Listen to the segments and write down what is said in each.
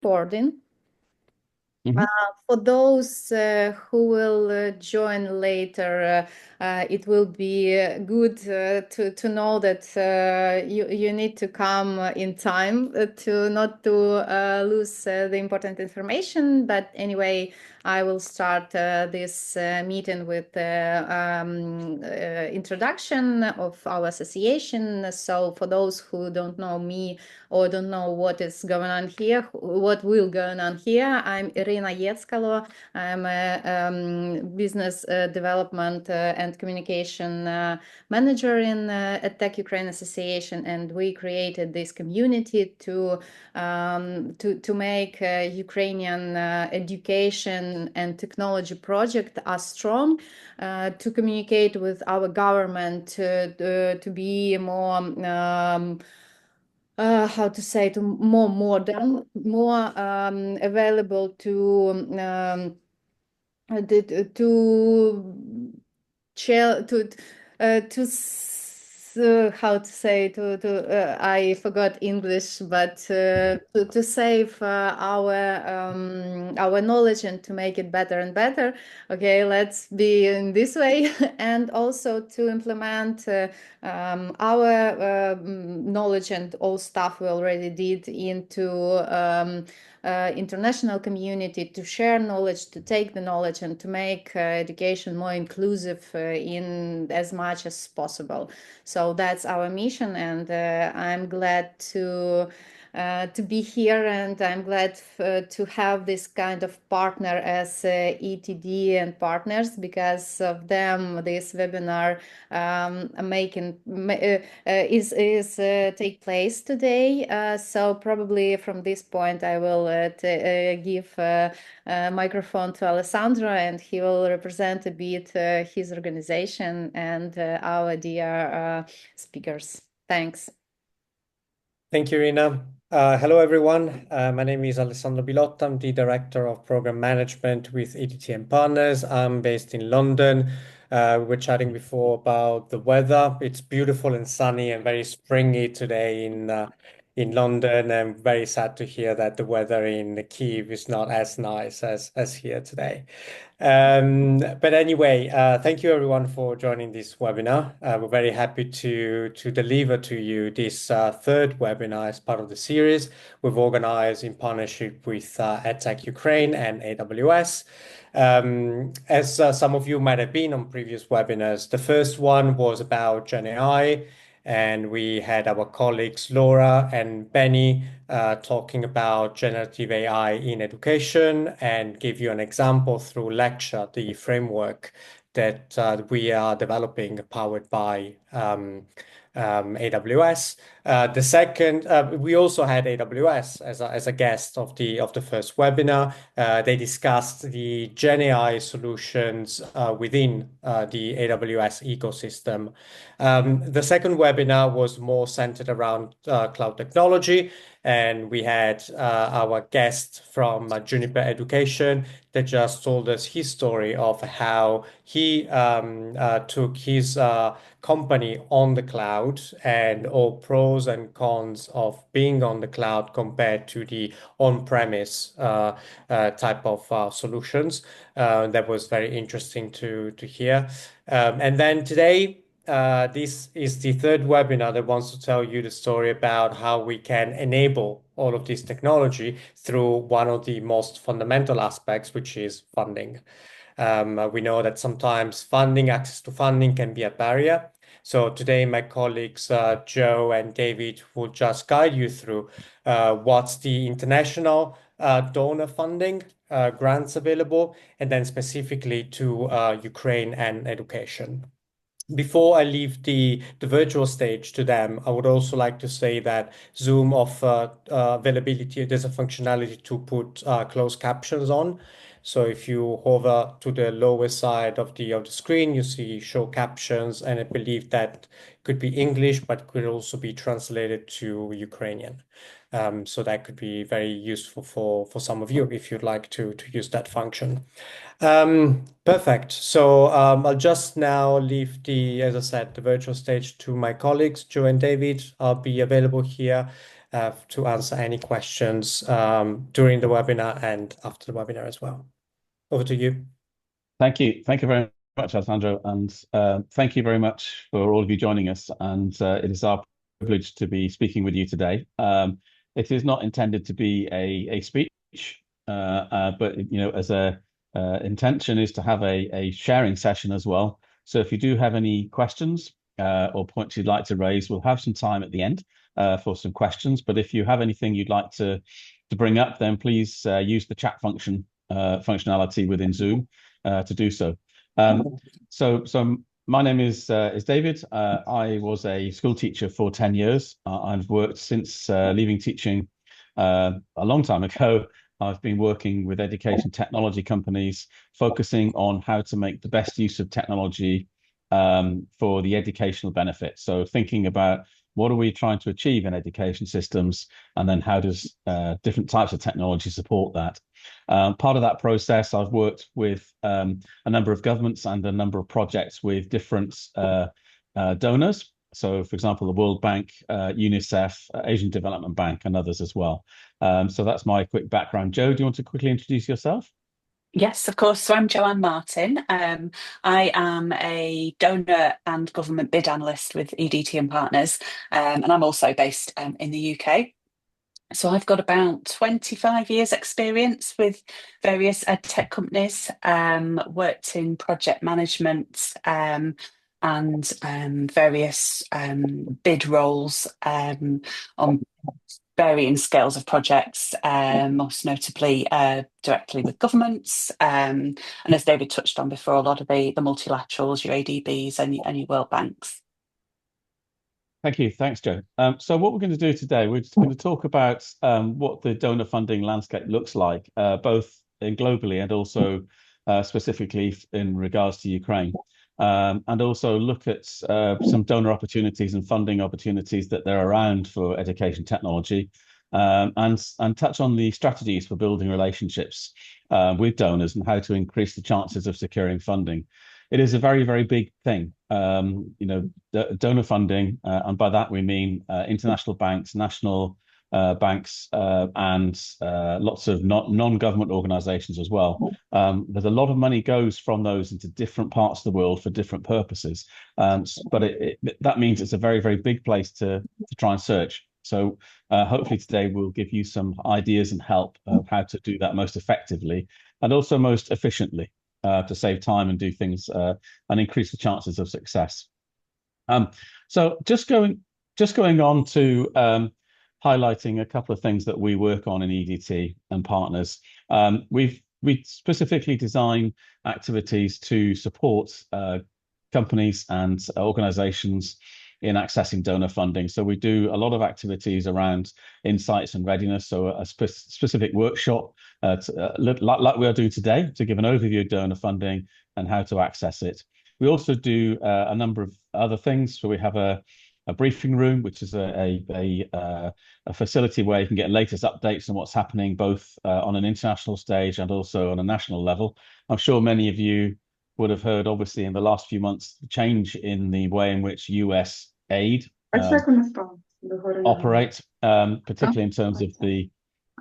recording. Mhm. For those who will join later, it will be good to know that you need to come in time to not to lose the important information. But anyway, I will start this meeting with the introduction of our association. So for those who don't know me or don't know what is going on here, what will go on here, I'm Irina Yetskalo. I'm a business development and communication manager in EdTech Ukraine Association, and we created this community to make Ukrainian education and technology project as strong, to communicate with our government, to be more how to say, to more modern, more available to how to say, I forgot English, but to save our knowledge and to make it better and better. Okay, let's be in this way, and also to implement our knowledge and all stuff we already did into international community, to share knowledge, to take the knowledge, and to make education more inclusive in as much as possible. So that's our mission, and I'm glad to be here, and I'm glad to have this kind of partner as ETD and partners. Because of them, this webinar is take place today. So probably from this point, I will give microphone to Alessandro, and he will represent a bit his organization and our dear speakers. Thanks. Thank you, Irina. Hello, everyone. My name is Alessandro Bilotta. I'm the Director of Program Management with EDT and Partners. I'm based in London. We were chatting before about the weather. It's beautiful and sunny and very springy today in London. I'm very sad to hear that the weather in Kyiv is not as nice as here today. But anyway, thank you everyone for joining this webinar. We're very happy to deliver to you this third webinar as part of the series we've organized in partnership with EdTech Ukraine and AWS. As some of you might have been on previous webinars, the first one was about Gen AI, and we had our colleagues Laura and Benny talking about generative AI in education, and give you an example through lecture, the framework that we are developing powered by AWS. The second, we also had AWS as a guest of the first webinar. They discussed the Gen AI solutions within the AWS ecosystem. The second webinar was more centered around cloud technology, and we had our guest from Juniper Education that just told us his story of how he took his company on the cloud, and all pros and cons of being on the cloud compared to the on-premise type of solutions. That was very interesting to hear. And then today, this is the third webinar that wants to tell you the story about how we can enable all of this technology through one of the most fundamental aspects, which is funding. We know that sometimes access to funding can be a barrier. So today, my colleagues Joe and David will just guide you through what's the international donor funding, grants available, and then specifically to Ukraine and education. Before I leave the virtual stage to them, I would also like to say that Zoom offers availability. There's a functionality to put closed captions on. So if you hover to the lower side of the screen, you see show captions, and I believe that could be English, but could also be translated to Ukrainian. So that could be very useful for some of you if you'd like to use that function. Perfect. So I'll just now leave as I said, the virtual stage to my colleagues, Joe and David. I'll be available here to answer any questions during the webinar and after the webinar as well. Over to you. Thank you. Thank you very much, Alessandro. And thank you very much for all of you joining us. And it is our privilege to be speaking with you today. It is not intended to be a speech, but as a intention is to have a sharing session as well. So if you do have any questions or points you'd like to raise, we'll have some time at the end for some questions. But if you have anything you'd like to bring up, then please use the chat functionality within Zoom to do so. So my name is David. I was a school teacher for 10 years. I've worked since leaving teaching a long time ago. I've been working with education technology companies, focusing on how to make the best use of technology for the educational benefit. So thinking about what are we trying to achieve in education systems, and then how does different types of technology support that? Part of that process, I've worked with a number of governments and a number of projects with different donors. So, for example, the World Bank, UNICEF, Asian Development Bank, and others as well. So that's my quick background. Jo, do you want to quickly introduce yourself? Yes, of course. So I'm Joanne Martin. I am a donor and government bid analyst with EDT and Partners, and I'm also based in the UK. So I've got about 25 years experience with various EdTech companies, worked in project management and various bid roles on varying scales of projects, most notably directly with governments. And as David touched on before, a lot of the multilaterals, your ADBs and your World Banks. Thank you. Thanks, Jo. So what we're going to do today, we're just going to talk about what the donor funding landscape looks like, both globally and also specifically in regards to Ukraine. And also look at some donor opportunities and funding opportunities that there are around for education technology, and touch on the strategies for building relationships with donors and how to increase the chances of securing funding. It is a very, very big thing. Donor funding, and by that we mean international banks, national banks, and lots of non-government organizations as well. There's a lot of money goes from those into different parts of the world for different purposes. But that means it's a very, very big place to try and search. So hopefully today we'll give you some ideas and help of how to do that most effectively and also most efficiently to save time and do things and increase the chances of success. So just going on to highlighting a couple of things that we work on in EDT and Partners. We specifically design activities to support companies and organizations in accessing donor funding. So we do a lot of activities around insights and readiness. So a specific workshop like we are doing today to give an overview of donor funding and how to access it. We also do a number of other things. So we have a briefing room, which is a facility where you can get latest updates on what's happening both on an international stage and also on a national level. I'm sure many of you would have heard, obviously, in the last few months, the change in the way in which US aid operate, particularly in terms of the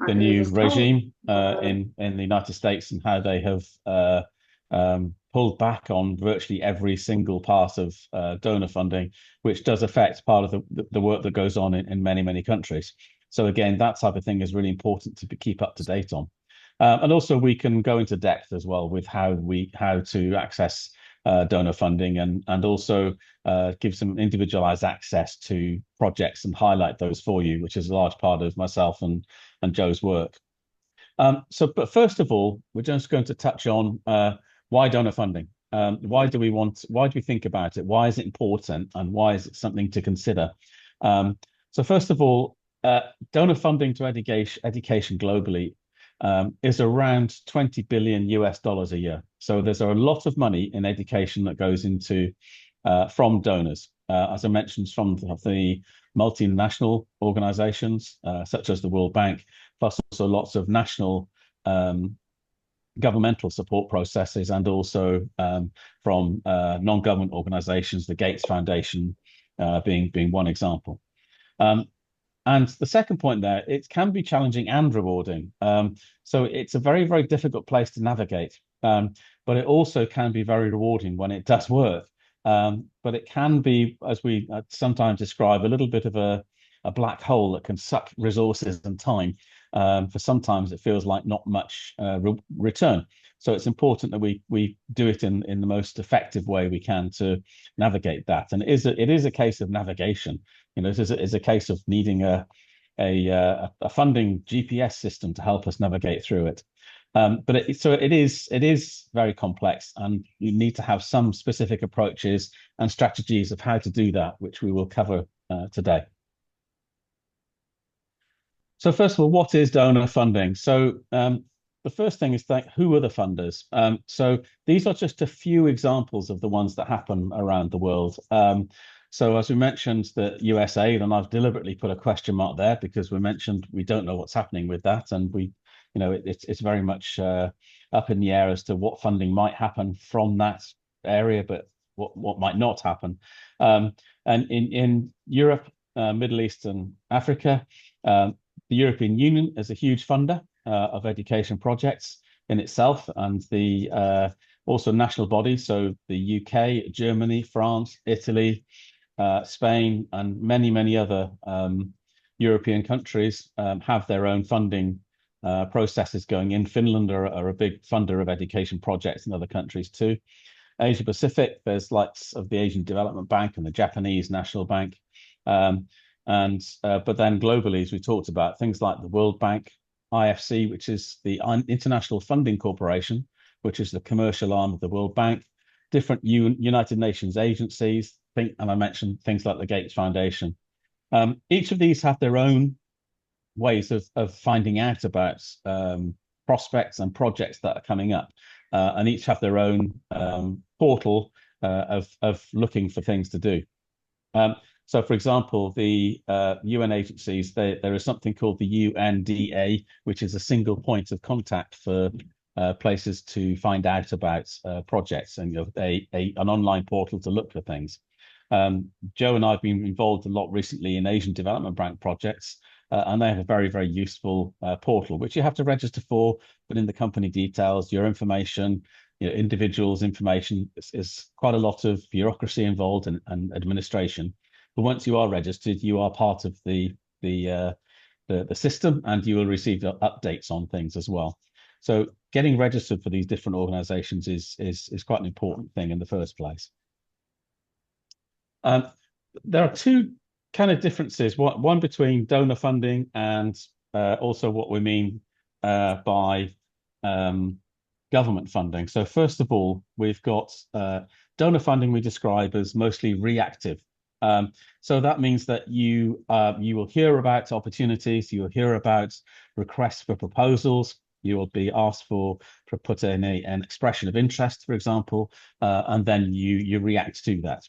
new regime in the United States and how they have pulled back on virtually every single part of donor funding, which does affect part of the work that goes on in many, many countries. So again, that type of thing is really important to keep up to date on. And also we can go into depth as well with how to access donor funding and also give some individualized access to projects and highlight those for you, which is a large part of myself and Jo's work. But first of all, we're just going to touch on why donor funding. Why do we think about it? Why is it important? And why is it something to consider? So first of all, donor funding to education globally is around $20 billion a year. So there's a lot of money in education that goes into from donors, as I mentioned, from the multinational organizations such as the World Bank, plus also lots of national governmental support processes, and also from non-government organizations, the Gates Foundation being one example. And the second point there, it can be challenging and rewarding. So it's a very, very difficult place to navigate, but it also can be very rewarding when it does work. But it can be, as we sometimes describe, a little bit of a black hole that can suck resources and time. For sometimes it feels like not much return. So it's important that we do it in the most effective way we can to navigate that. And it is a case of navigation. You know, it is a case of needing a funding GPS system to help us navigate through it. But it is very complex, and you need to have some specific approaches and strategies of how to do that, which we will cover today. So first of all, what is donor funding? So the first thing is who are the funders? So these are just a few examples of the ones that happen around the world. So as we mentioned, the USA, and I've deliberately put a question mark there because we mentioned we don't know what's happening with that, and it's very much up in the air as to what funding might happen from that area, but what might not happen. And in Europe, Middle East, and Africa, the European Union is a huge funder of education projects in itself, and the also national bodies, so the UK, Germany, France, Italy, Spain, and many other European countries have their own funding processes going in. Finland are a big funder of education projects in other countries too. Asia Pacific, there's likes of the Asian Development Bank and the Japanese National Bank. But then globally, as we talked about, things like the World Bank, IFC, which is the International Funding Corporation, which is the commercial arm of the World Bank, different United Nations agencies, and I mentioned things like the Gates Foundation. Each of these have their own ways of finding out about prospects and projects that are coming up, and each have their own portal of looking for things to do. So, for example, the UN agencies, there is something called the UNDA, which is a single point of contact for places to find out about projects, and an online portal to look for things. Joe and I have been involved a lot recently in Asian Development Bank projects, and they have a very, very useful portal, which you have to register for, put in the company details, your information, individuals' information. Is quite a lot of bureaucracy involved and administration. But once you are registered, you are part of the system, and you will receive updates on things as well. So getting registered for these different organizations is quite an important thing in the first place. There are two kind of differences, one between donor funding and also what we mean by government funding. So first of all, we've got donor funding we describe as mostly reactive. So that means that you will hear about opportunities, you will hear about requests for proposals, you will be asked for put in an expression of interest, for example, and then you react to that.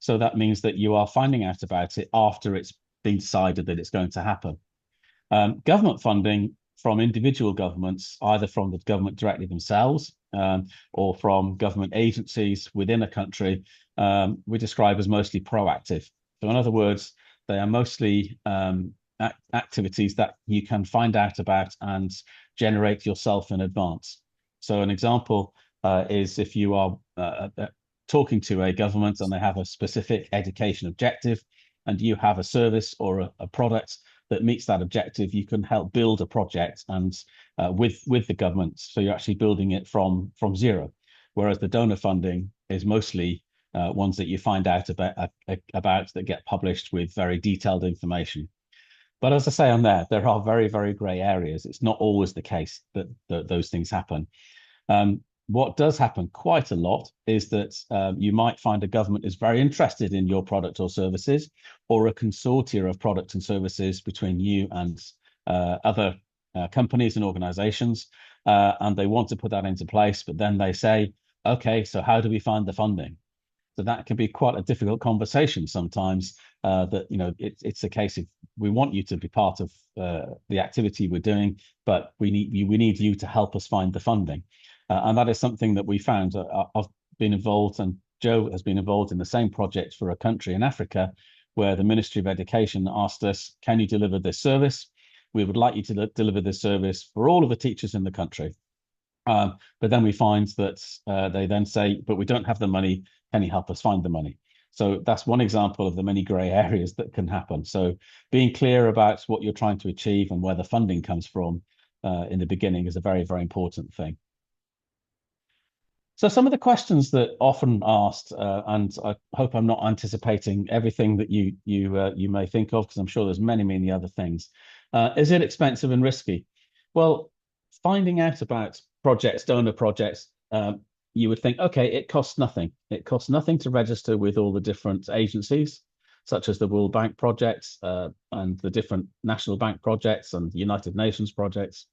So that means that you are finding out about it after it's been decided that it's going to happen. Government funding from individual governments, either from the government directly themselves or from government agencies within a country, we describe as mostly proactive. So in other words, they are mostly activities that you can find out about and generate yourself in advance. So an example is if you are talking to a government and they have a specific education objective, and you have a service or a product that meets that objective, you can help build a project and with the government. So you're actually building it from zero. Whereas the donor funding is mostly ones that you find out about that get published with very detailed information. But as I say on there are very, very grey areas. It's not always the case that those things happen. What does happen quite a lot is that you might find a government is very interested in your product or services, or a consortia of products and services between you and other companies and organizations, and they want to put that into place, but then they say, okay, so how do we find the funding? So that can be quite a difficult conversation sometimes, that, it's a case of, we want you to be part of the activity we're doing, but we need you to help us find the funding. And that is something that we found. I've been involved, and Joe has been involved in the same project for a country in Africa, where the Ministry of Education asked us, can you deliver this service? We would like you to deliver this service for all of the teachers in the country. But then we find that they then say, but we don't have the money. Can you help us find the money? So that's one example of the many grey areas that can happen. So being clear about what you're trying to achieve and where the funding comes from in the beginning is a very, very important thing. So some of the questions that often asked, and I hope I'm not anticipating everything that you may think of, because I'm sure there's many, many other things. Is it expensive and risky? Well, finding out about projects, donor projects, you would think, okay, it costs nothing. It costs nothing to register with all the different agencies, such as the World Bank projects and the different National Bank projects and United Nations projects.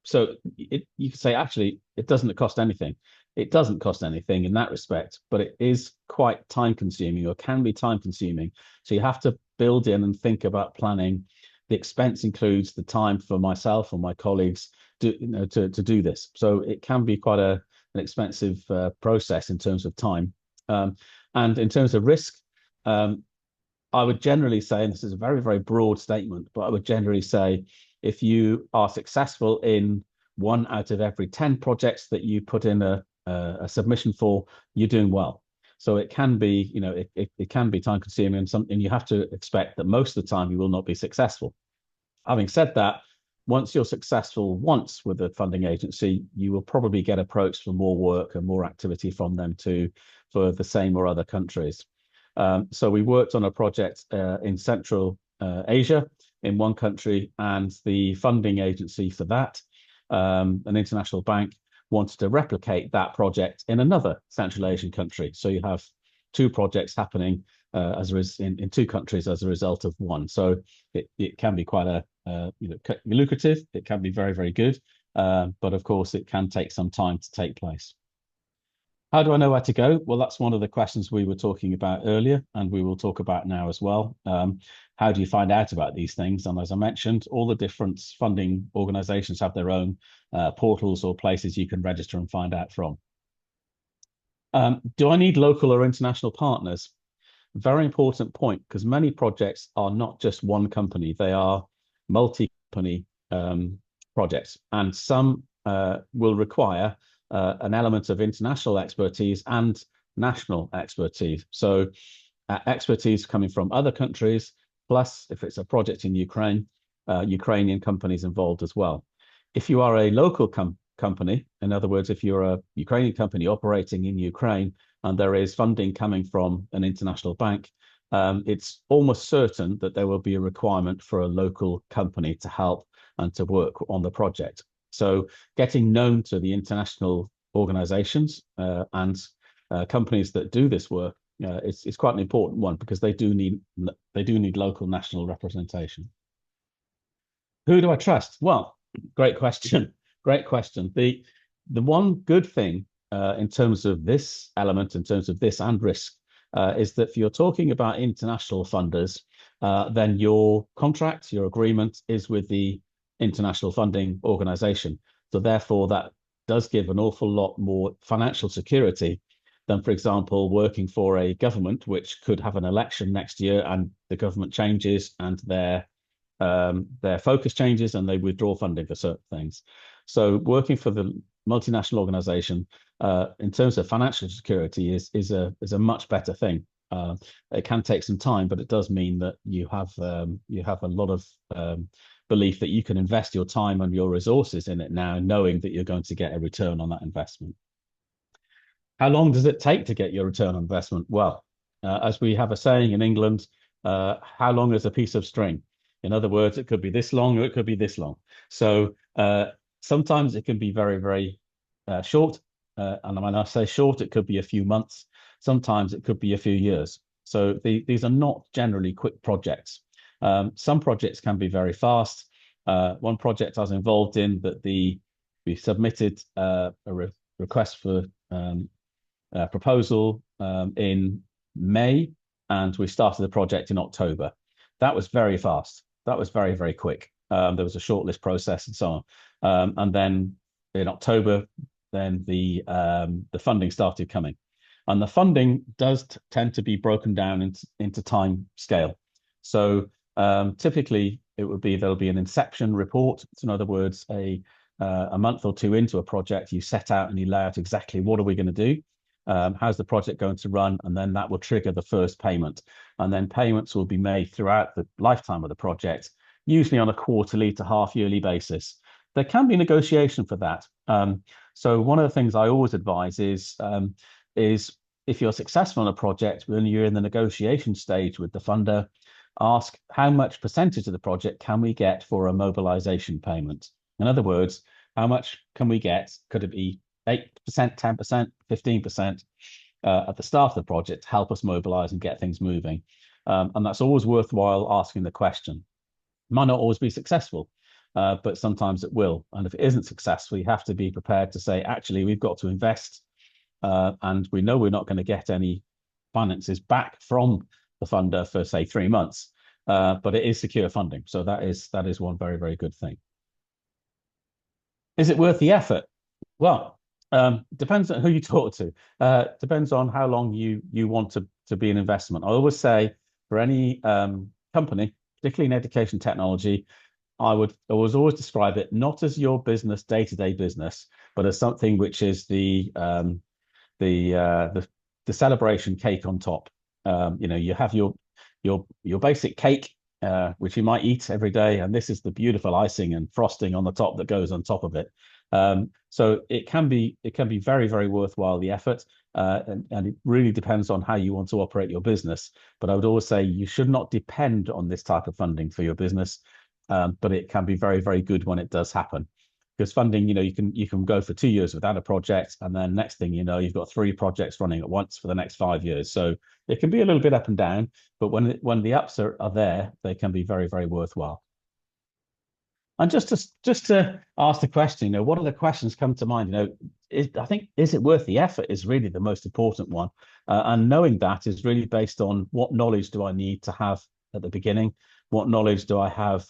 So you could say, actually, it doesn't cost anything. It doesn't cost anything in that respect, but it is quite time consuming, or can be time consuming. So you have to build in and think about planning. The expense includes the time for myself or my colleagues to do this. So it can be quite an expensive process in terms of time. And in terms of risk, I would generally say, and this is a very, very broad statement, but I would generally say, if you are successful in 1 out of every 10 projects that you put in a submission for, you're doing well. So it can be, it can be time consuming, and you have to expect that most of the time you will not be successful. Having said that, once you're successful once with a funding agency, you will probably get approached for more work and more activity from them too, for the same or other countries. So we worked on a project in Central Asia in one country, and the funding agency for that, an international bank, wanted to replicate that project in another Central Asian country. So you have 2 projects happening in 2 countries as a result of one. So it can be quite lucrative. It can be very, very good, but of course it can take some time to take place. How do I know where to go? Well, that's one of the questions we were talking about earlier, and we will talk about now as well. How do you find out about these things? And as I mentioned, all the different funding organizations have their own portals or places you can register and find out from. Do I need local or international partners? Very important point, because many projects are not just one company, they are multi-company projects, and some will require an element of international expertise and national expertise. So expertise coming from other countries, plus if it's a project in Ukraine, Ukrainian companies involved as well. If you are a local company, in other words, if you're a Ukrainian company operating in Ukraine and there is funding coming from an international bank, it's almost certain that there will be a requirement for a local company to help and to work on the project. So getting known to the international organizations and companies that do this work is quite an important one, because they do need local national representation. Who do I trust? Well, great question. Great question. The one good thing in terms of this element, in terms of this and risk, is that if you're talking about international funders, then your contract, your agreement is with the international funding organization. So therefore, that does give an awful lot more financial security than, for example, working for a government which could have an election next year and the government changes and their focus changes and they withdraw funding for certain things. So working for the multinational organization in terms of financial security is a much better thing. It can take some time, but it does mean that you have a lot of belief that you can invest your time and your resources in it now, knowing that you're going to get a return on that investment. How long does it take to get your return on investment? Well, as we have a saying in England, how long is a piece of string? In other words, it could be this long or it could be this long. So sometimes it can be very, very short. And when I say short, it could be a few months. Sometimes it could be a few years. So these are not generally quick projects. Some projects can be very fast. One project I was involved in, that we submitted a request for proposal in May, and we started the project in October. That was very fast. That was very, very quick. There was a shortlist process and so on. And then in October, then the funding started coming. And the funding does tend to be broken down into time scale. So typically it would be, there'll be an inception report. So in other words, a month or two into a project, you set out and you lay out exactly what are we going to do? How's the project going to run? And then that will trigger the first payment. And then payments will be made throughout the lifetime of the project, usually on a quarterly to half-yearly basis. There can be negotiation for that. So one of the things I always advise is if you're successful in a project, when you're in the negotiation stage with the funder, ask how much percentage of the project can we get for a mobilization payment? In other words, how much can we get? Could it be 8%, 10%, 15% at the start of the project to help us mobilize and get things moving? And that's always worthwhile asking the question. It might not always be successful, but sometimes it will. And if it isn't successful, you have to be prepared to say, actually, we've got to invest, and we know we're not going to get any finances back from the funder for, say, 3 months, but it is secure funding. So that is one very, very good thing. Is it worth the effort? Well, depends on who you talk to. Depends on how long you want to be an investment. I always say for any company, particularly in education technology, I would always describe it not as your business, day-to-day business, but as something which is the celebration cake on top. You have your basic cake, which you might eat every day, and this is the beautiful icing and frosting on the top that goes on top of it. So it can be very, very worthwhile, the effort, and it really depends on how you want to operate your business. But I would always say you should not depend on this type of funding for your business, but it can be very, very good when it does happen. Because funding, you can go for 2 years without a project, and then next thing you know, you've got 3 projects running at once for the next 5 years. So it can be a little bit up and down, but when the ups are there, they can be very, very worthwhile. And just to ask the question, what are the questions come to mind? I think, is it worth the effort is really the most important one. And knowing that is really based on what knowledge do I need to have at the beginning? What knowledge do I have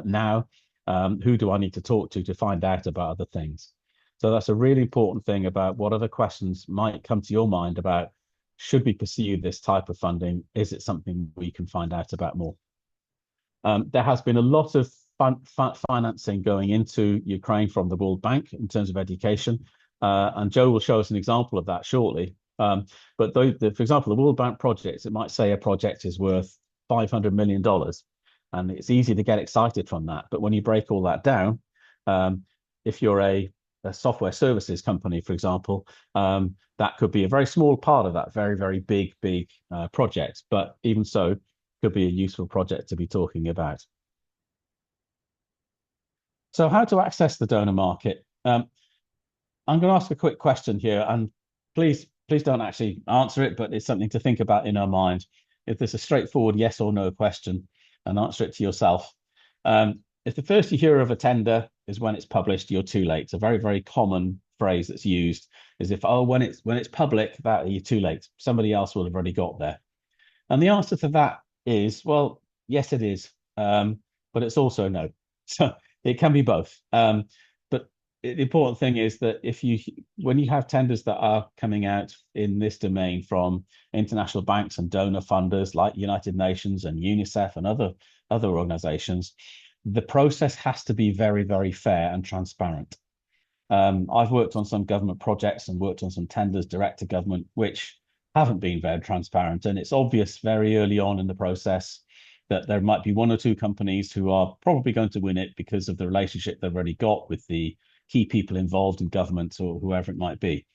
now? Who do I need to talk to find out about other things? So that's a really important thing about what other questions might come to your mind about, should we pursue this type of funding? Is it something we can find out about more? There has been a lot of financing going into Ukraine from the World Bank in terms of education. And Joe will show us an example of that shortly. But for example, the World Bank projects, it might say a project is worth $500 million. And it's easy to get excited from that. But when you break all that down, if you're a software services company, for example, that could be a very small part of that very, very big project. But even so, could be a useful project to be talking about. So how to access the donor market? I'm going to ask a quick question here, and please don't actually answer it, but it's something to think about in our mind. If there's a straightforward yes or no question, and answer it to yourself. If the first you hear of a tender is when it's published, you're too late. It's a very, very common phrase that's used, is when it's public, that you're too late. Somebody else will have already got there. And the answer to that is, well, yes, it is, but it's also no. So it can be both. But the important thing is that when you have tenders that are coming out in this domain from international banks and donor funders like United Nations and UNICEF and other organizations, the process has to be very, very fair and transparent. I've worked on some government projects and worked on some tenders direct to government, which haven't been very transparent. And it's obvious very early on in the process that there might be 1 or 2 companies who are probably going to win it because of the relationship they've already got with the key people involved in government or whoever it might be.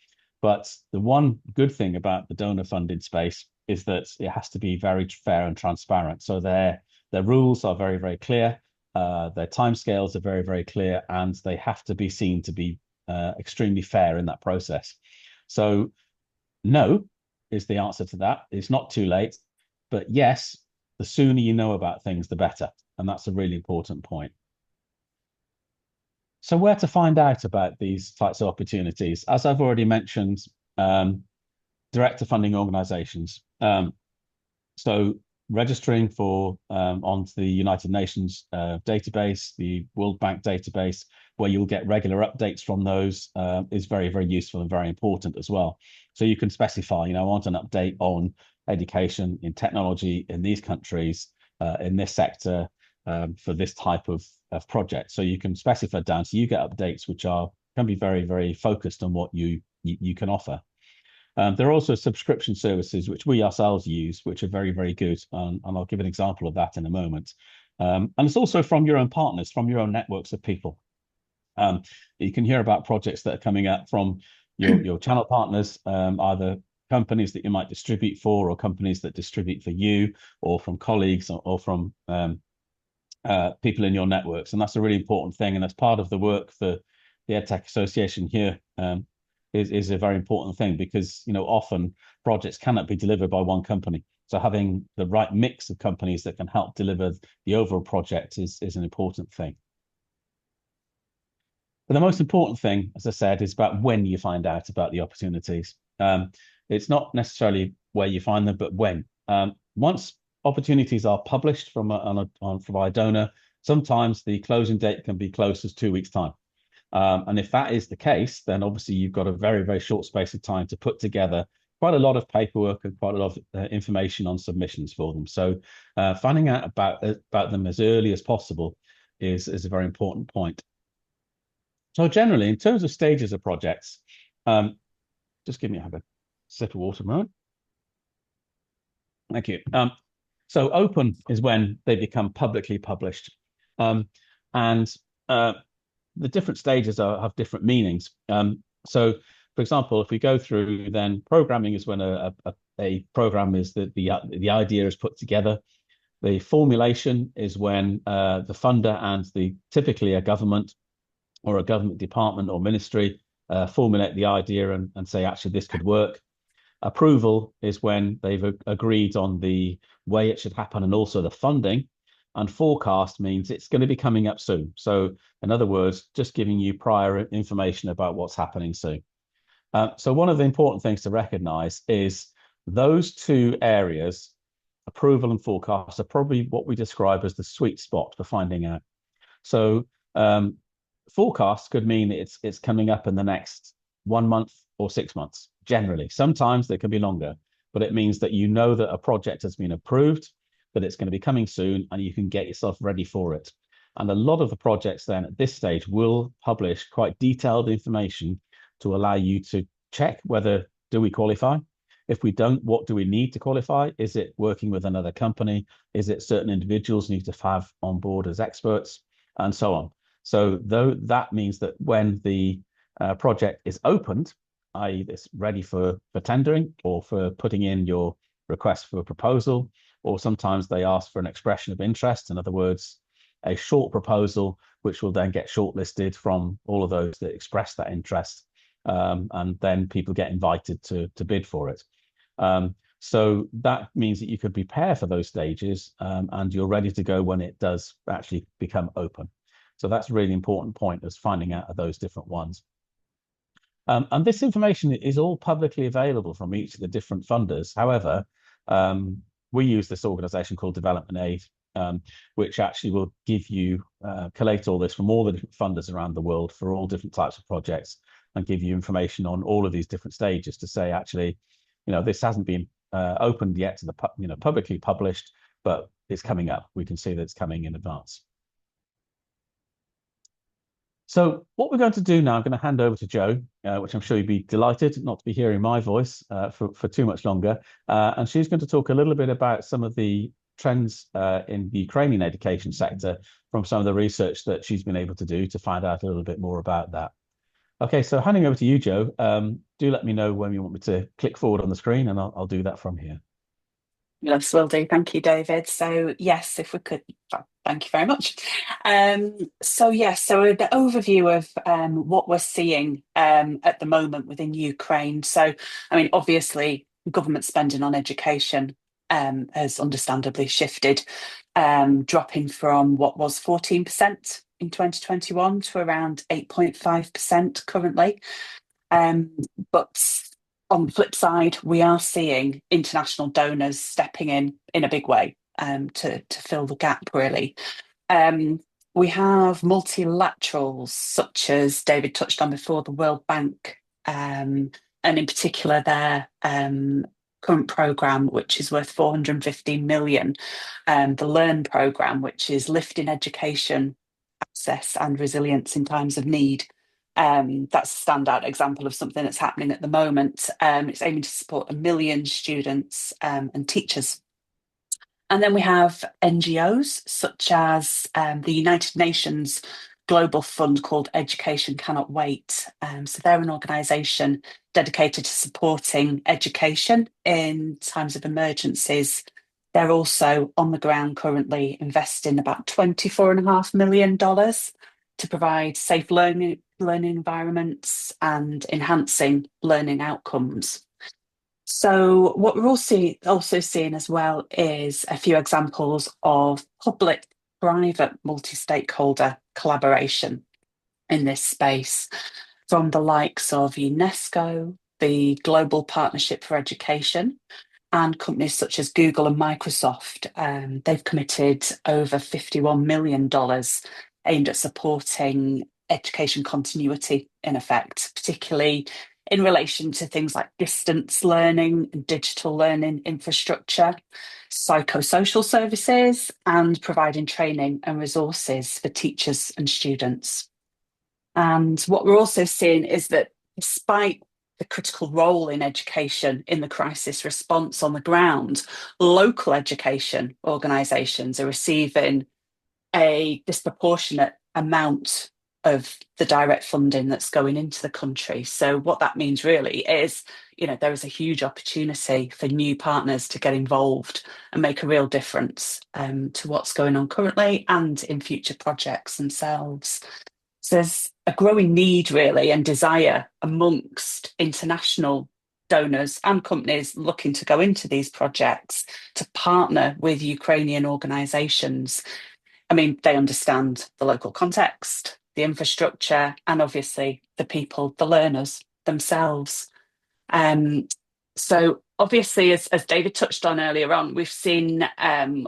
But the one good thing about the donor funded space is that it has to be very fair and transparent. So their rules are very, very clear. Their timescales are very, very clear, and they have to be seen to be extremely fair in that process. So no is the answer to that. It's not too late, but yes, the sooner you know about things, the better. And that's a really important point. So where to find out about these types of opportunities? As I've already mentioned, direct to funding organizations. So registering for onto the United Nations database, the World Bank database, where you'll get regular updates from those, is very, very useful and very important as well. So you can specify, I want an update on education in technology in these countries, in this sector, for this type of project. So you can specify down, so you get updates which can be very, very focused on what you can offer. There are also subscription services which we ourselves use, which are very, very good. And I'll give an example of that in a moment. And it's also from your own partners, from your own networks of people. You can hear about projects that are coming up from your channel partners, either companies that you might distribute for, or companies that distribute for you, or from colleagues, or from people in your networks. And that's a really important thing. And that's part of the work for the EdTech Association here. Is a very important thing, because often projects cannot be delivered by one company. So having the right mix of companies that can help deliver the overall project is an important thing. But the most important thing, as I said, is about when you find out about the opportunities. It's not necessarily where you find them, but when. Once opportunities are published from a donor, sometimes the closing date can be close as 2 weeks' time. And if that is the case, then obviously you've got a very, very short space of time to put together quite a lot of paperwork and quite a lot of information on submissions for them. So finding out about them as early as possible is a very important point. So generally, in terms of stages of projects, just give me a sip of water a moment. Thank you. So open is when they become publicly published. The different stages have different meanings. So, for example, if we go through, then programming is when a program is the idea is put together. The formulation is when the funder and typically a government or a government department or ministry formulate the idea and say, actually, this could work. Approval is when they've agreed on the way it should happen and also the funding. And forecast means it's going to be coming up soon. So in other words, just giving you prior information about what's happening soon. So one of the important things to recognize is those two areas, approval and forecast, are probably what we describe as the sweet spot for finding out. So forecast could mean it's coming up in the next 1 month or 6 months, generally. Sometimes they can be longer, but it means that you know that a project has been approved, that it's going to be coming soon, and you can get yourself ready for it. And a lot of the projects then at this stage will publish quite detailed information to allow you to check whether do we qualify. If we don't, what do we need to qualify? Is it working with another company? Is it certain individuals need to have on board as experts, and so on. So that means that when the project is opened, i.e. it's ready for tendering or for putting in your request for a proposal, or sometimes they ask for an expression of interest. In other words, a short proposal, which will then get shortlisted from all of those that express that interest. And then people get invited to bid for it. So that means that you could prepare for those stages and you're ready to go when it does actually become open. So that's a really important point, is finding out of those different ones. And this information is all publicly available from each of the different funders. However, we use this organization called Development Aid, which actually will give you, collate all this from all the different funders around the world for all different types of projects, and give you information on all of these different stages to say, actually, this hasn't been opened yet to the publicly published, but it's coming up. We can see that it's coming in advance. So what we're going to do now, I'm going to hand over to Jo, which I'm sure you'd be delighted not to be hearing my voice for too much longer. And she's going to talk a little bit about some of the trends in the Ukrainian education sector from some of the research that she's been able to do to find out a little bit more about that. Okay, so handing over to you, Jo. Do let me know when you want me to click forward on the screen, and I'll do that from here. Yes, will do. Thank you, David. So yes, if we could, thank you very much. So the overview of what we're seeing at the moment within Ukraine. So, I mean, obviously, government spending on education has understandably shifted, dropping from what was 14% in 2021 to around 8.5% currently. But On the flip side, we are seeing international donors stepping in a big way to fill the gap, really. We have multilaterals, such as David touched on before, the World Bank, and in particular their current programme, which is worth 450 million, the LEARN programme, which is lifting education access and resilience in times of need. That's a standout example of something that's happening at the moment. It's aiming to support 1 million students and teachers. And then we have NGOs such as the United Nations Global Fund called Education Cannot Wait. So they're an organisation dedicated to supporting education in times of emergencies. They're also on the ground currently investing about $24.5 million to provide safe learning environments and enhancing learning outcomes. So what we're also seeing as well is a few examples of public-private multi-stakeholder collaboration in this space, from the likes of UNESCO, the Global Partnership for Education, and companies such as Google and Microsoft. They've committed over $51 million aimed at supporting education continuity, in effect, particularly in relation to things like distance learning and digital learning infrastructure, psychosocial services, and providing training and resources for teachers and students. And what we're also seeing is that despite the critical role in education in the crisis response on the ground, local education organisations are receiving a disproportionate amount of the direct funding that's going into the country. So what that means really is, there is a huge opportunity for new partners to get involved and make a real difference to what's going on currently and in future projects themselves. So there's a growing need really and desire amongst international donors and companies looking to go into these projects to partner with Ukrainian organisations. I mean, they understand the local context, the infrastructure, and obviously the people, the learners themselves. So obviously, as David touched on earlier on, we've seen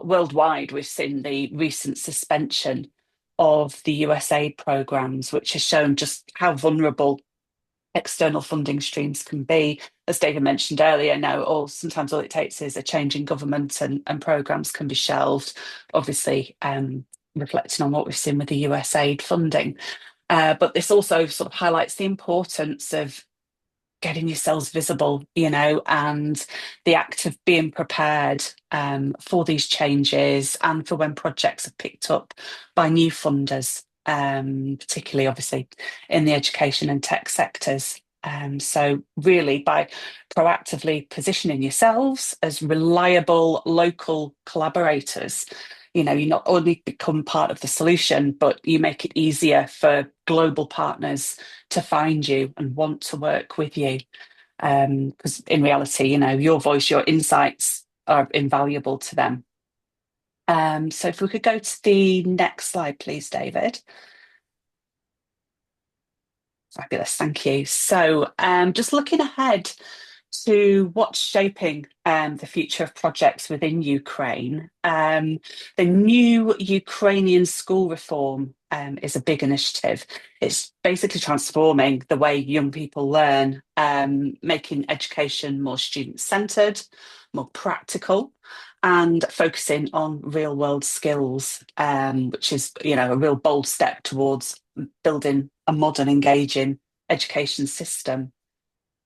worldwide, we've seen the recent suspension of the USAID programs, which has shown just how vulnerable external funding streams can be. As David mentioned earlier, sometimes all it takes is a change in government and programs can be shelved, obviously reflecting on what we've seen with the USAID funding. But this also sort of highlights the importance of getting yourselves visible, and the act of being prepared for these changes and for when projects are picked up by new funders, particularly obviously in the education and tech sectors. So really by proactively positioning yourselves as reliable local collaborators, you not only become part of the solution, but you make it easier for global partners to find you and want to work with you. Because in reality, your voice, your insights are invaluable to them. So if we could go to the next slide, please, David. Fabulous, thank you. So just looking ahead to what's shaping the future of projects within Ukraine, the new Ukrainian school reform is a big initiative. It's basically transforming the way young people learn, making education more student-centred, more practical, and focusing on real-world skills, which is, a real bold step towards building a modern, engaging education system.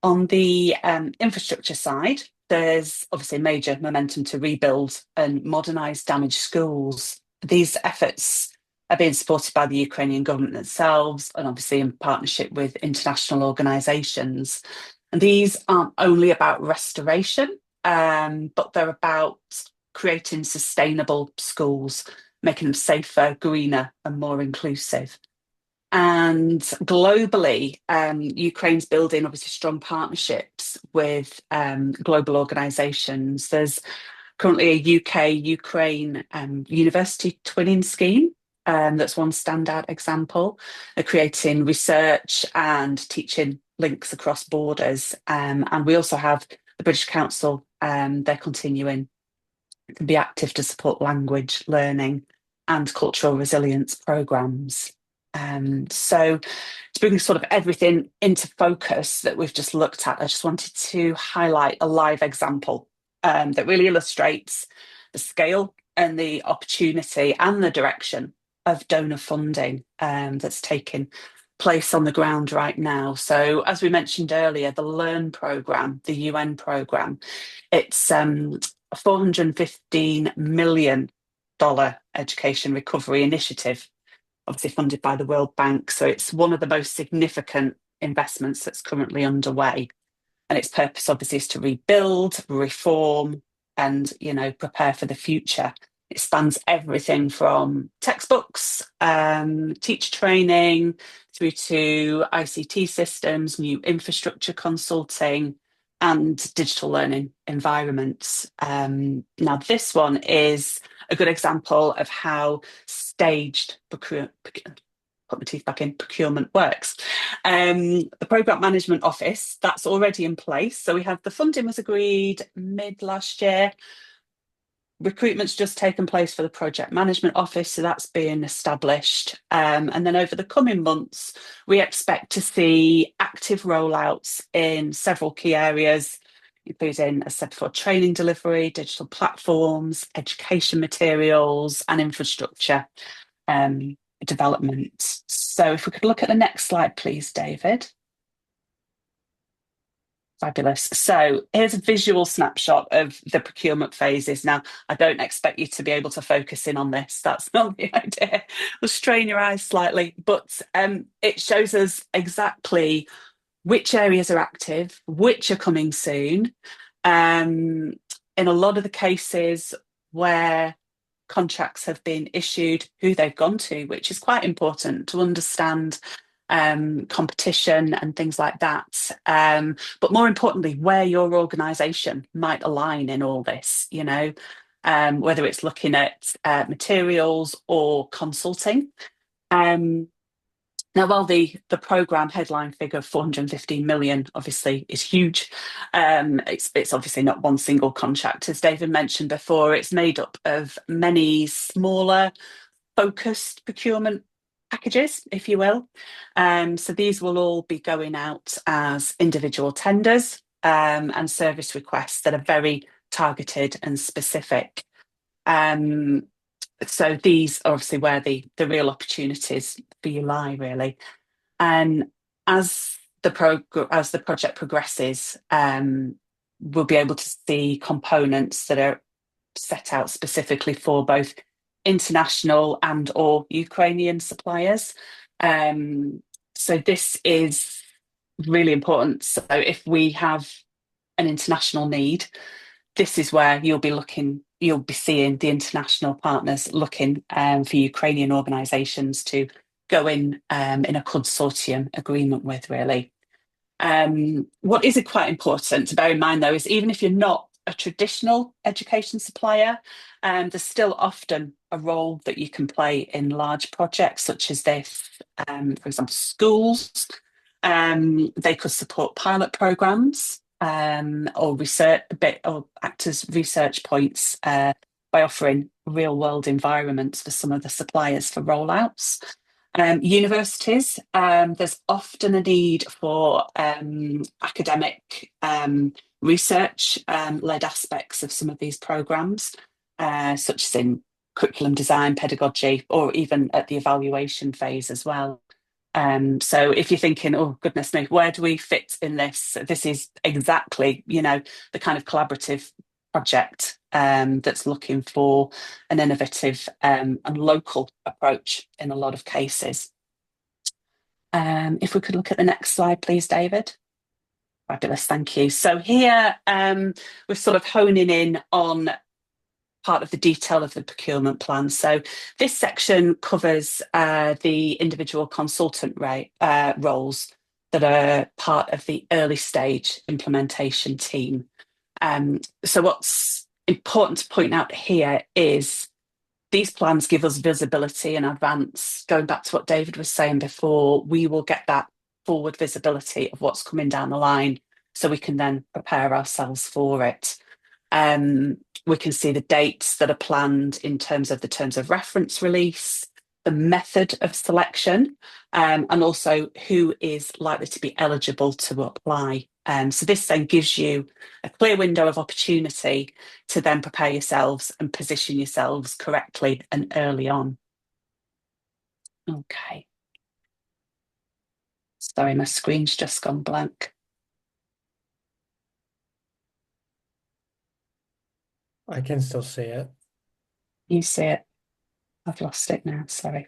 On the infrastructure side, there's obviously major momentum to rebuild and modernise damaged schools. These efforts are being supported by the Ukrainian government themselves and obviously in partnership with international organisations. And these aren't only about restoration, but they're about creating sustainable schools, making them safer, greener and more inclusive. And globally, Ukraine's building obviously strong partnerships with global organisations. There's currently a UK-Ukraine university twinning scheme. That's one standout example. They're creating research and teaching links across borders. And we also have the British Council, they're continuing to be active to support language learning and cultural resilience programmes. So to bring sort of everything into focus that we've just looked at, I just wanted to highlight a live example that really illustrates the scale and the opportunity and the direction of donor funding that's taking place on the ground right now. So as we mentioned earlier, the LEARN programme, the UN programme, it's a $415 million education recovery initiative, obviously funded by the World Bank. So it's one of the most significant investments that's currently underway. And its purpose obviously is to rebuild, reform, and, you know, prepare for the future. It spans everything from textbooks, teacher training, through to ICT systems, new infrastructure consulting, and digital learning environments. Now, this one is a good example of how staged procurement works. The Programme Management Office, that's already in place. So we have the funding was agreed mid last year. Recruitment's just taken place for the Project Management Office, so that's being established. And then over the coming months, we expect to see active rollouts in several key areas, including, as I said before, training delivery, digital platforms, education materials, and infrastructure development. So if we could look at the next slide, please, David. Fabulous. So here's a visual snapshot of the procurement phases. Now, I don't expect you to be able to focus in on this. That's not the idea. We'll strain your eyes slightly, but it shows us exactly which areas are active, which are coming soon. In a lot of the cases where contracts have been issued, who they've gone to, which is quite important to understand competition and things like that. But more importantly, where your organisation might align in all this, you know, whether it's looking at materials or consulting. Now, while the programme headline figure of 415 million obviously is huge, it's obviously not one single contract. As David mentioned before, it's made up of many smaller, focused procurement packages, if you will. So these will all be going out as individual tenders and service requests that are very targeted and specific. So these are obviously where the real opportunities for you lie, really. And as the project progresses, we'll be able to see components that are set out specifically for both international and or Ukrainian suppliers. So this is really important. So if we have an international need, this is where you'll be seeing the international partners looking for Ukrainian organisations to go in a consortium agreement with, really. What is quite important to bear in mind, though, is even if you're not a traditional education supplier, there's still often a role that you can play in large projects such as this. For example, schools, they could support pilot programmes or research a bit, or act as research points by offering real-world environments for some of the suppliers for rollouts. Universities, there's often a need for academic research-led aspects of some of these programmes, such as in curriculum design, pedagogy, or even at the evaluation phase as well. So if you're thinking, oh, goodness me, where do we fit in this? This is exactly, you know, the kind of collaborative project that's looking for an innovative and local approach in a lot of cases. If we could look at the next slide, please, David. Fabulous, thank you. So here we're sort of honing in on part of the detail of the procurement plan. So this section covers the individual consultant roles that are part of the early stage implementation team. So what's important to point out here is these plans give us visibility in advance. Going back to what David was saying before, we will get that forward visibility of what's coming down the line, so we can then prepare ourselves for it. We can see the dates that are planned in terms of the terms of reference release, the method of selection, and also who is likely to be eligible to apply. So this then gives you a clear window of opportunity to then prepare yourselves and position yourselves correctly and early on. Okay. Sorry, my screen's just gone blank. I can still see it. You see it? I've lost it now, sorry.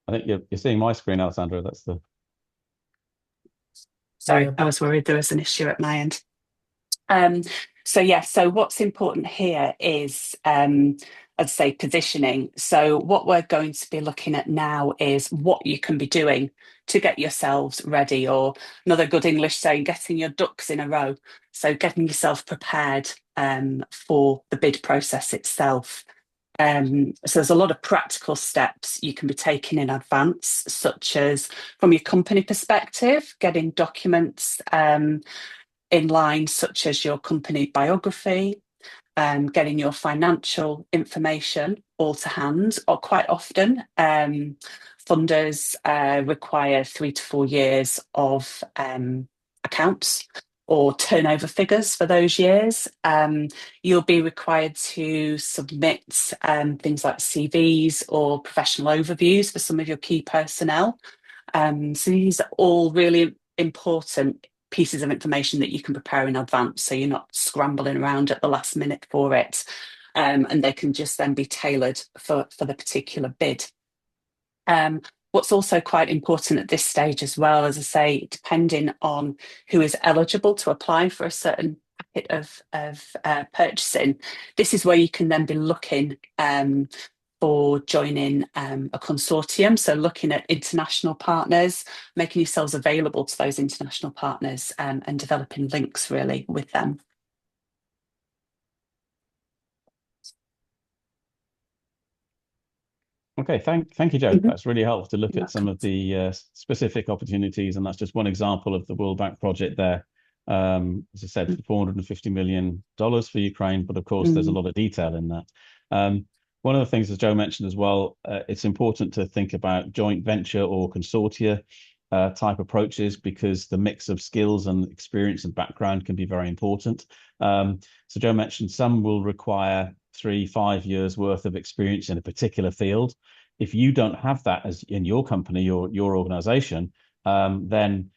I think you're seeing my screen, Alessandra. That's the... Sorry, Yeah. I was worried there was an issue at my end. So what's important here is, I'd say, positioning. So what we're going to be looking at now is what you can be doing to get yourselves ready, or another good English saying, getting your ducks in a row. So getting yourself prepared for the bid process itself. So there's a lot of practical steps you can be taking in advance, such as from your company perspective, getting documents in line, such as your company biography, getting your financial information all to hand, or quite often funders require 3 to 4 years of accounts or turnover figures for those years. You'll be required to submit things like CVs or professional overviews for some of your key personnel. So these are all really important pieces of information that you can prepare in advance, so you're not scrambling around at the last minute for it, and they can just then be tailored for the particular bid. What's also quite important at this stage as well, as I say, depending on who is eligible to apply for a certain packet of purchasing, this is where you can then be looking for joining a consortium. So looking at international partners, making yourselves available to those international partners, and developing links really with them. Okay, thank you, Jo. Mm-hmm. That's really helpful to look You're at some of the specific opportunities, and that's just one example of the World Bank project there. As I said, $450 million for Ukraine, but of course there's a lot of detail in that. One of the things, as Jo mentioned as well, it's important to think about joint venture or consortia type approaches, because the mix of skills and experience and background can be very important. So Jo mentioned some will require 3-5 years worth of experience in a particular field. If you don't have that as in your company or your organization, then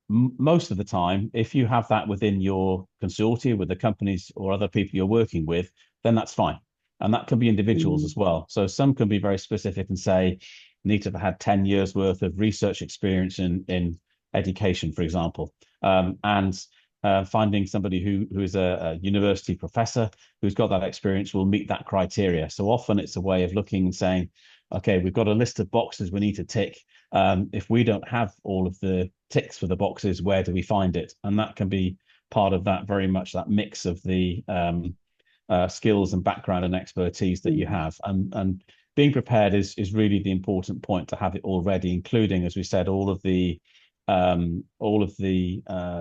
most of the time, if you have that within your consortia with the companies or other people you're working with, then that's fine. And that can be individuals as well. So some can be very specific and say, need to have had 10 years worth of research experience in education, for example. Finding somebody who is a university professor who's got that experience will meet that criteria. So often it's a way of looking and saying, okay, we've got a list of boxes we need to tick. If we don't have all of the ticks for the boxes, where do we find it? And that can be part of that, very much that mix of the skills and background and expertise that you have. And being prepared is really the important point, to have it all ready, including, as we said, all of the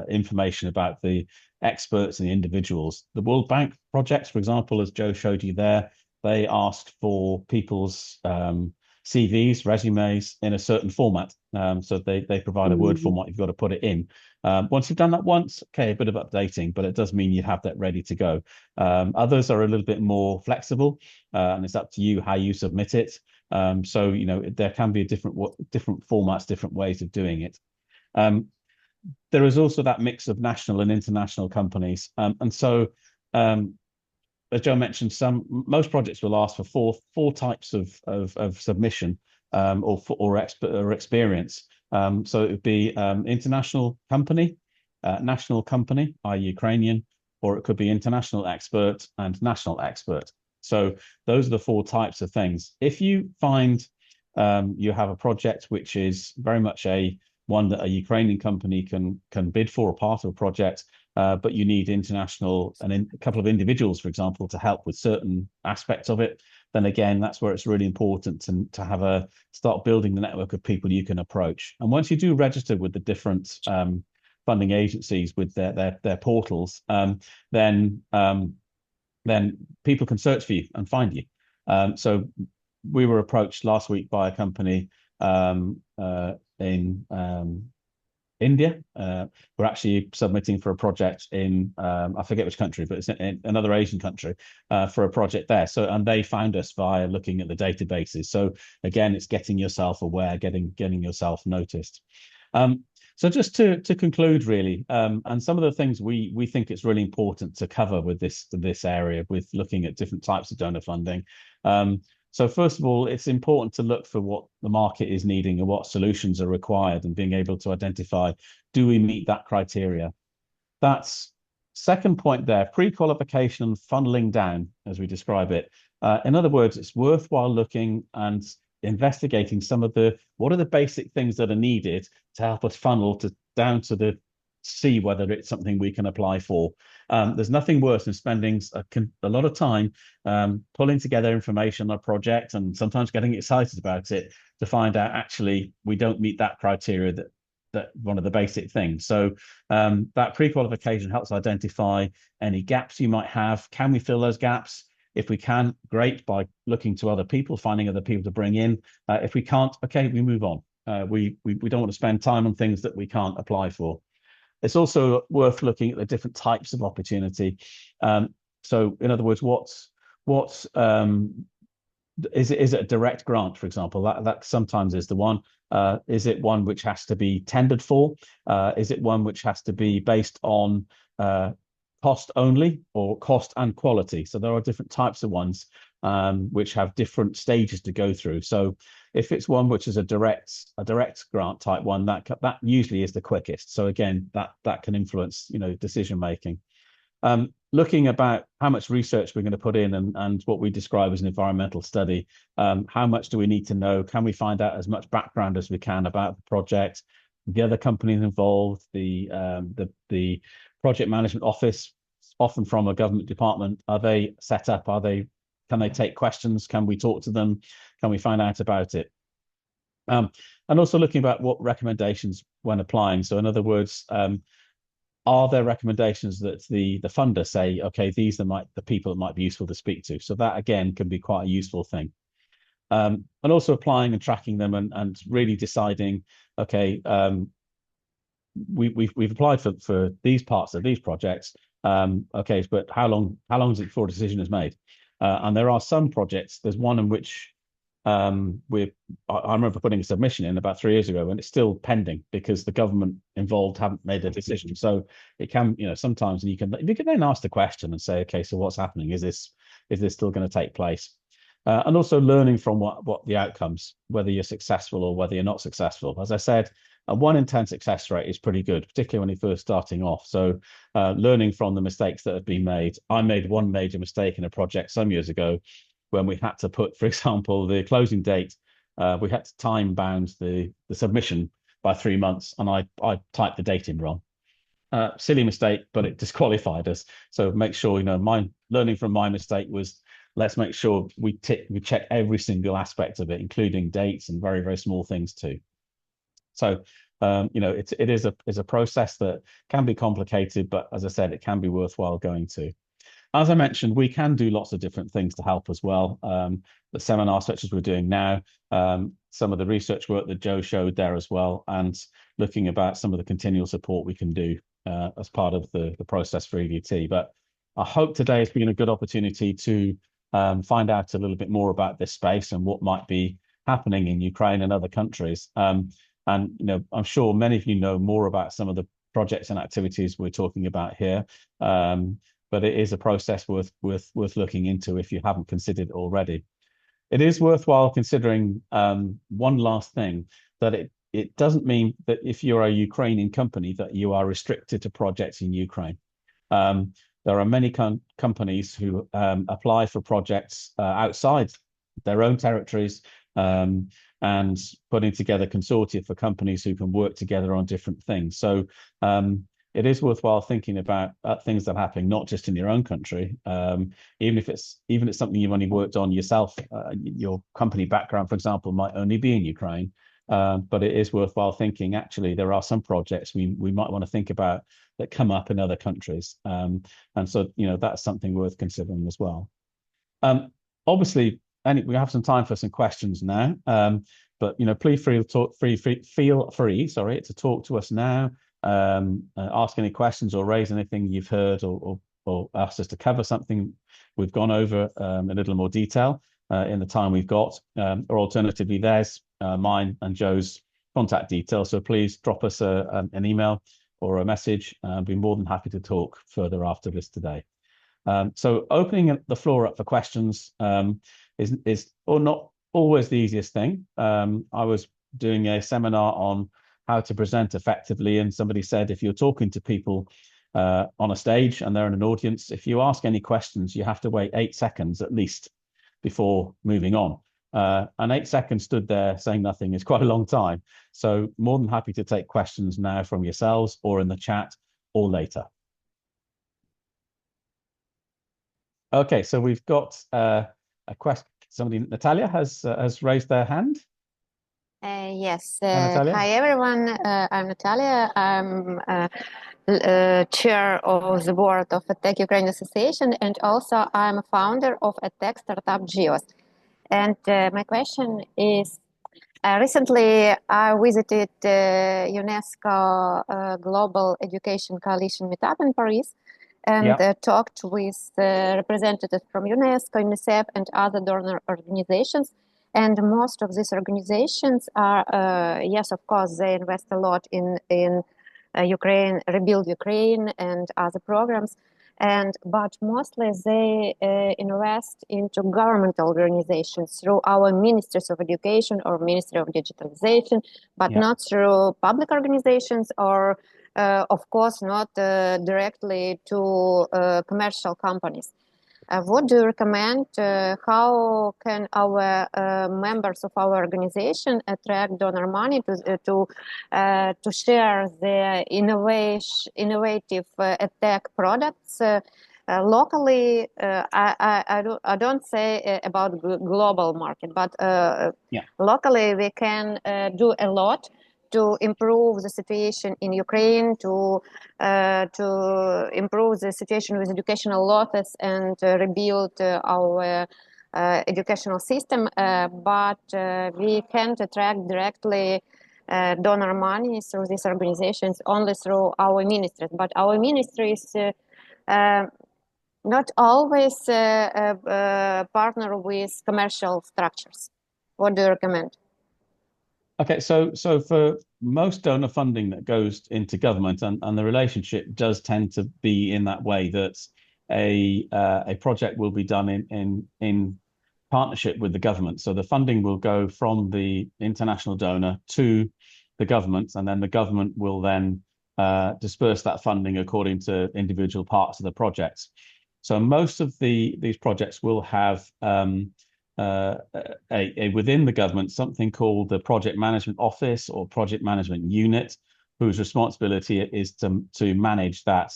information about the experts and the individuals. The World Bank projects, for example, as Jo showed you there, they asked for people's CVs, resumes in a certain format. So they provide a Word format, you've got to put it in. Once you've done that once, okay, a bit of updating, but it does mean you have that ready to go. Others are a little bit more flexible, and it's up to you how you submit it. So, you know, there can be different formats, different ways of doing it. There is also that mix of national and international companies. And so, as Jo mentioned, most projects will ask for four types of submission or experience. So it would be international company, national company, i.e. Ukrainian, or it could be international expert and national expert. So those are the 4 types of things. If you find you have a project which is very much one that a Ukrainian company can bid for, a part of a project, but you need international and a couple of individuals, for example, to help with certain aspects of it, then again, that's where it's really important to start building the network of people you can approach. And once you do register with the different funding agencies with their portals, then people can search for you and find you. So we were approached last week by a company in India. We're actually submitting for a project in I forget which country, but it's in another Asian country for a project there. So, and they found us via looking at the databases. So again, it's getting yourself aware, getting yourself noticed. So just to conclude, really, and some of the things we think it's really important to cover with this area, with looking at different types of donor funding. So first of all, it's important to look for what the market is needing and what solutions are required, and being able to identify, do we meet that criteria? That's second point there, pre-qualification and funneling down, as we describe it. In other words, it's worthwhile looking and investigating what are the basic things that are needed to help us funnel down to see whether it's something we can apply for. There's nothing worse than spending a lot of time pulling together information on a project and sometimes getting excited about it to find out actually we don't meet that criteria, that one of the basic things. So that pre-qualification helps identify any gaps you might have. Can we fill those gaps? If we can, great, by looking to other people, finding other people to bring in. If we can't, okay, we move on. We don't want to spend time on things that we can't apply for. It's also worth looking at the different types of opportunity. So in other words, is it a direct grant, for example? That sometimes is the one. Is it one which has to be tendered for? Is it one which has to be based on cost only, or cost and quality? So there are different types of ones which have different stages to go through. So if it's one which is a direct grant type one, that usually is the quickest. So again, that can influence decision making. Looking about how much research we're going to put in and what we describe as an environmental study. How much do we need to know? Can we find out as much background as we can about the project, the other companies involved, the project management office, often from a government department? Are they set up? Can they take questions? Can we talk to them? Can we find out about it? And also looking about what recommendations when applying. So in other words, are there recommendations that the funder say, okay, these are the people that might be useful to speak to? So that again can be quite a useful thing. And also applying and tracking them and really deciding, okay, we've applied for these parts of these projects. Okay, but how long is it before a decision is made? And there are some projects. There's one in which I remember putting a submission in about 3 years ago, and it's still pending because the government involved haven't made a decision. So it can, sometimes you can then ask the question and say, okay, so what's happening? Is this still going to take place? And also learning from what the outcomes, whether you're successful or whether you're not successful. As I said, a 1 in 10 success rate is pretty good, particularly when you're first starting off. So learning from the mistakes that have been made. I made one major mistake in a project some years ago when we had to put, for example, the closing date. We had to time bound the submission by 3 months, and I typed the date in wrong. Silly mistake, but it disqualified us. So make sure, my learning from my mistake was, let's make sure we check every single aspect of it, including dates and very, very small things too. So, it is a process that can be complicated, but as I said, it can be worthwhile going to. As I mentioned, we can do lots of different things to help as well. The seminars such as we're doing now, some of the research work that Joe showed there as well, and looking about some of the continual support we can do as part of the process for EDT. But I hope today has been a good opportunity to find out a little bit more about this space and what might be happening in Ukraine and other countries. And I'm sure many of you know more about some of the projects and activities we're talking about here. But it is a process worth looking into if you haven't considered already. It is worthwhile considering one last thing, that it doesn't mean that if you're a Ukrainian company that you are restricted to projects in Ukraine. There are many companies who apply for projects outside their own territories, and putting together consortia for companies who can work together on different things. So it is worthwhile thinking about things that are happening not just in your own country, even if it's something you've only worked on yourself. Your company background, for example, might only be in Ukraine, but it is worthwhile thinking. Actually, there are some projects we might want to think about that come up in other countries, and so that's something worth considering as well. Obviously, we have some time for some questions now, but please feel free to talk to us now, ask any questions or raise anything you've heard, or ask us to cover something we've gone over in a little more detail in the time we've got, or alternatively, there's mine and Joe's contact details. So please drop us an email or a message. I'll be more than happy to talk further after this today. So opening the floor up for questions is not always the easiest thing. I was doing a seminar on how to present effectively, and somebody said if you're talking to people on a stage and they're in an audience, if you ask any questions, you have to wait 8 seconds at least before moving on. And 8 seconds stood there saying nothing is quite a long time. So more than happy to take questions now from yourselves or in the chat or later. Okay, so we've got a question. Somebody, Natalia, has raised their hand. Yes. Natalia? Hi, everyone. I'm Natalia. I'm chair of the board of EdTech Ukraine Association, and also I'm a founder of EdTech startup Geos. And my question is, recently I visited UNESCO Global Education Coalition meetup in Paris, and talked with representatives from UNESCO, UNICEF, and other donor organizations. And most of these organizations are, yes, of course, they invest a lot in Ukraine, Rebuild Ukraine, and other programs. But mostly they invest into governmental organizations through our ministries of education or Ministry of Digitalization, but not through public organizations or, of course, not directly to commercial companies. What do you recommend? How can our members of our organization attract donor money to share their innovative EdTech products locally? I don't say about global market, but locally we can do a lot to improve the situation in Ukraine, to improve the situation with educational losses and rebuild our educational system, but we can't attract directly donor money through these organizations, only through our ministries. But our ministries not always partner with commercial structures. What do you recommend? Okay, so for most donor funding that goes into government, and the relationship does tend to be in that way, that a project will be done in partnership with the government. So the funding will go from the international donor to the government, and then the government will then disperse that funding according to individual parts of the project. So most of these projects will have within the government something called the project management office or project management unit, whose responsibility is to manage that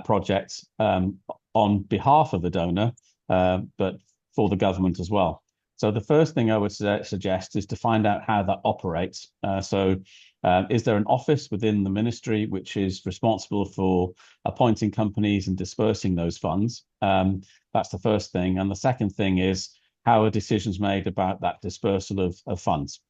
project on behalf of the donor, but for the government as well. So the first thing I would suggest is to find out how that operates. Is there an office within the ministry which is responsible for appointing companies and dispersing those funds? That's the first thing. And the second thing is, how are decisions made about that dispersal of funds?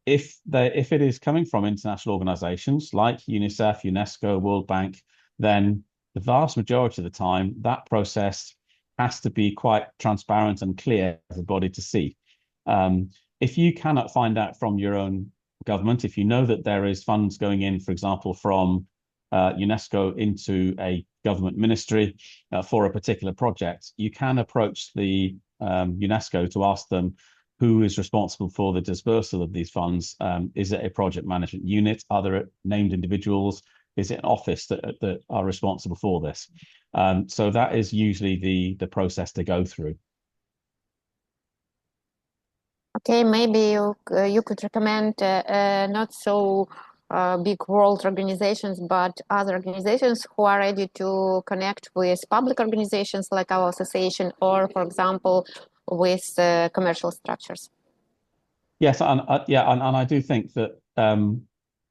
If it is coming from international organizations like UNICEF, UNESCO, World Bank, then the vast majority of the time, that process has to be quite transparent and clear for everybody to see. If you cannot find out from your own government, if you know that there is funds going in, for example, from UNESCO into a government ministry for a particular project, you can approach the UNESCO to ask them who is responsible for the dispersal of these funds. Is it a project management unit? Are there named individuals? Is it an office that are responsible for this? So that is usually the process to go through. Okay, maybe you could recommend not so big world organizations, but other organizations who are ready to connect with public organizations like our association, or, for example, with commercial structures. Yes, and I do think that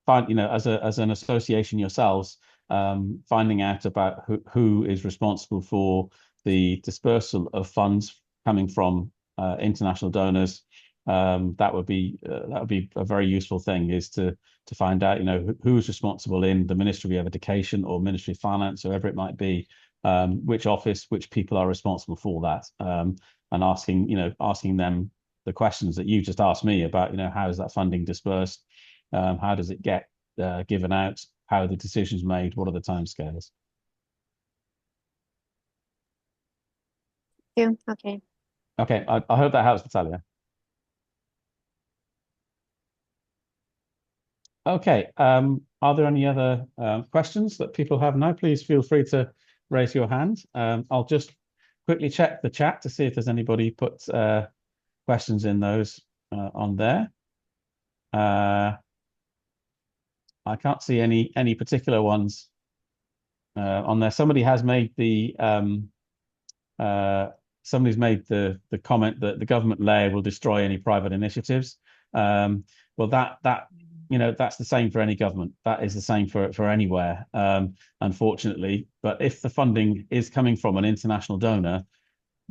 as an association yourselves, finding out about who is responsible for the dispersal of funds coming from international donors, that would be a very useful thing, is to find out who is responsible in the Ministry of Education or Ministry of Finance, whoever it might be, which office, which people are responsible for that, and asking them the questions that you just asked me about, how is that funding dispersed, how does it get given out, how are the decisions made, what are the timescales? Yeah, okay, I hope that helps, Natalia. Okay, are there any other questions that people have now? Please feel free to raise your hand. I'll just quickly check the chat to see if there's anybody put questions in those on there. I can't see any particular ones on there. Somebody has made the somebody's made the comment that the government layer will destroy any private initiatives. Well, that's the same for any government. That is the same for anywhere, unfortunately. But if the funding is coming from an international donor,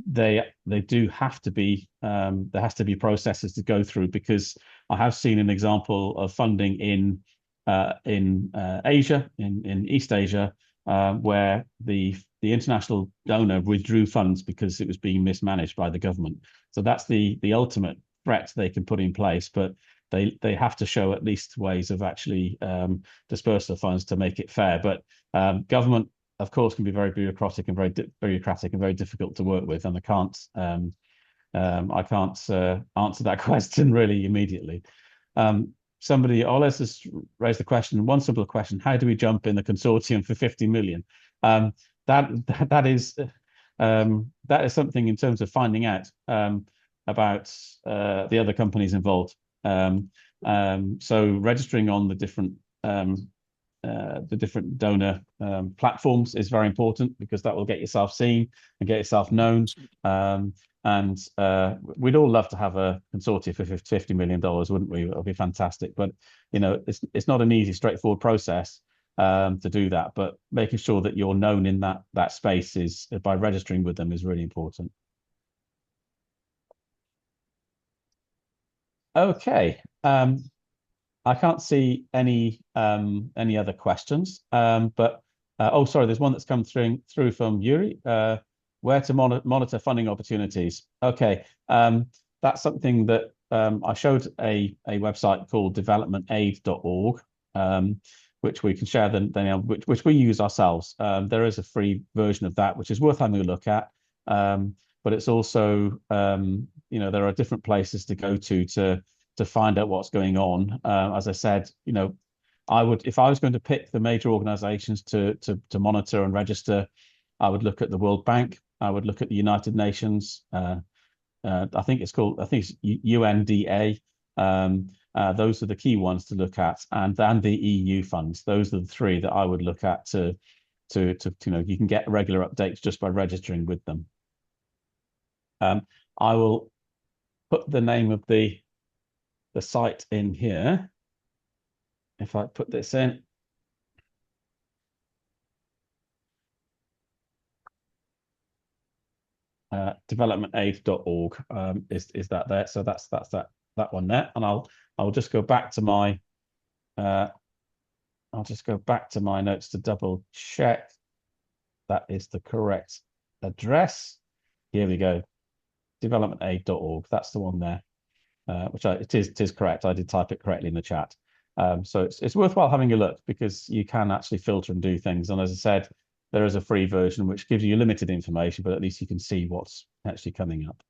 they do have to be there has to be processes to go through, because I have seen an example of funding in Asia, in East Asia, where the international donor withdrew funds because it was being mismanaged by the government. So that's the ultimate threat they can put in place, but they have to show at least ways of actually dispersal of funds to make it fair. But government, of course, can be very bureaucratic and very difficult to work with, and I can't answer that question really immediately. Somebody, Oles, has raised the question, one simple question: how do we jump in the consortium for 50 million? That is something in terms of finding out about the other companies involved. So registering on the different donor platforms is very important, because that will get yourself seen and get yourself known. And we'd all love to have a consortium for $50 million, wouldn't we? It would be fantastic. But it's not an easy, straightforward process to do that. But making sure that you're known in that space is, by registering with them, is really important. Okay. I can't see any other questions. But sorry, there's one that's come through from Yuri. Where to monitor funding opportunities? Okay, that's something that I showed a website called developmentaid.org, which we can share, which we use ourselves. There is a free version of that, which is worth having a look at. But it's also, there are different places to go to find out what's going on. As I said, if I was going to pick the major organizations to monitor and register, I would look at the World Bank. I would look at the United Nations. I think it's UNDA. Those are the key ones to look at, and the EU funds. Those are the three that I would look at to you can get regular updates just by registering with them. I will put the name of the site in here. If I put this in. Developmentaid.org is that there? So that's that one there, and I'll just go back to my notes to double check that is the correct address. Here we go, developmentaid.org. That's the one there, which it is correct. I did type it correctly in the chat. So it's worthwhile having a look, because you can actually filter and do things. And as I said, there is a free version which gives you limited information, but at least you can see what's actually coming up.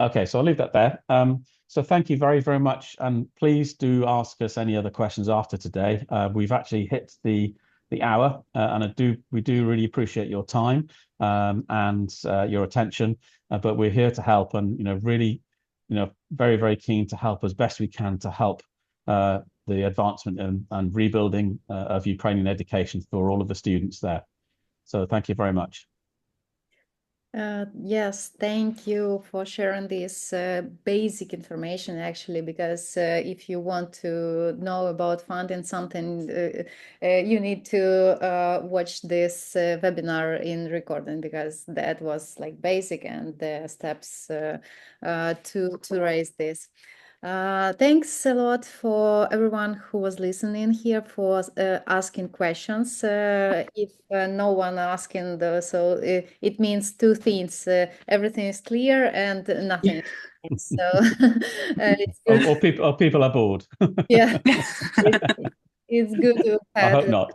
Okay, so I'll leave that there. So thank you very, very much. And please do ask us any other questions after today. We've actually hit the hour, and we do really appreciate your time and your attention. But we're here to help, and really, very, very keen to help as best we can to help the advancement and rebuilding of Ukrainian education for all of the students there. So thank you very much. Yes, thank you for sharing this basic information, actually, because if you want to know about funding something, you need to watch this webinar in recording, because that was like basic and the steps to raise this. Thanks a lot for everyone who was listening here, for asking questions. If no one asking, so it means two things: everything is clear and nothing. So it's good. Or people are bored. Yeah, it's good to I have hope not.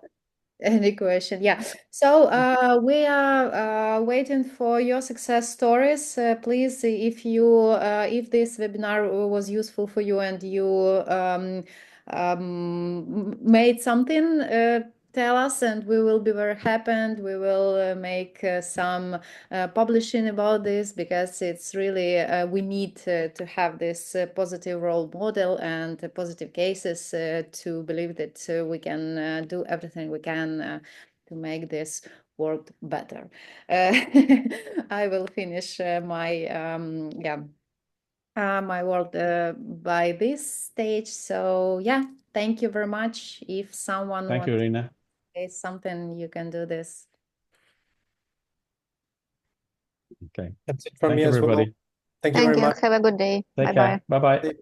any question. Yeah, so we are waiting for your success stories. Please, if this webinar was useful for you and you made something, tell us, and we will be very happy, and we will make some publishing about this, because it's really we need to have this positive role model and positive cases to believe that we can do everything we can to make this world better. I will finish my my work by this stage. So yeah, thank you very much. If someone Thank you, Irina. say something, you can do this. Okay. That's it from Thank me you, as well. everybody. Thank you very much. Have a good day. Take Bye-bye. care. Bye-bye.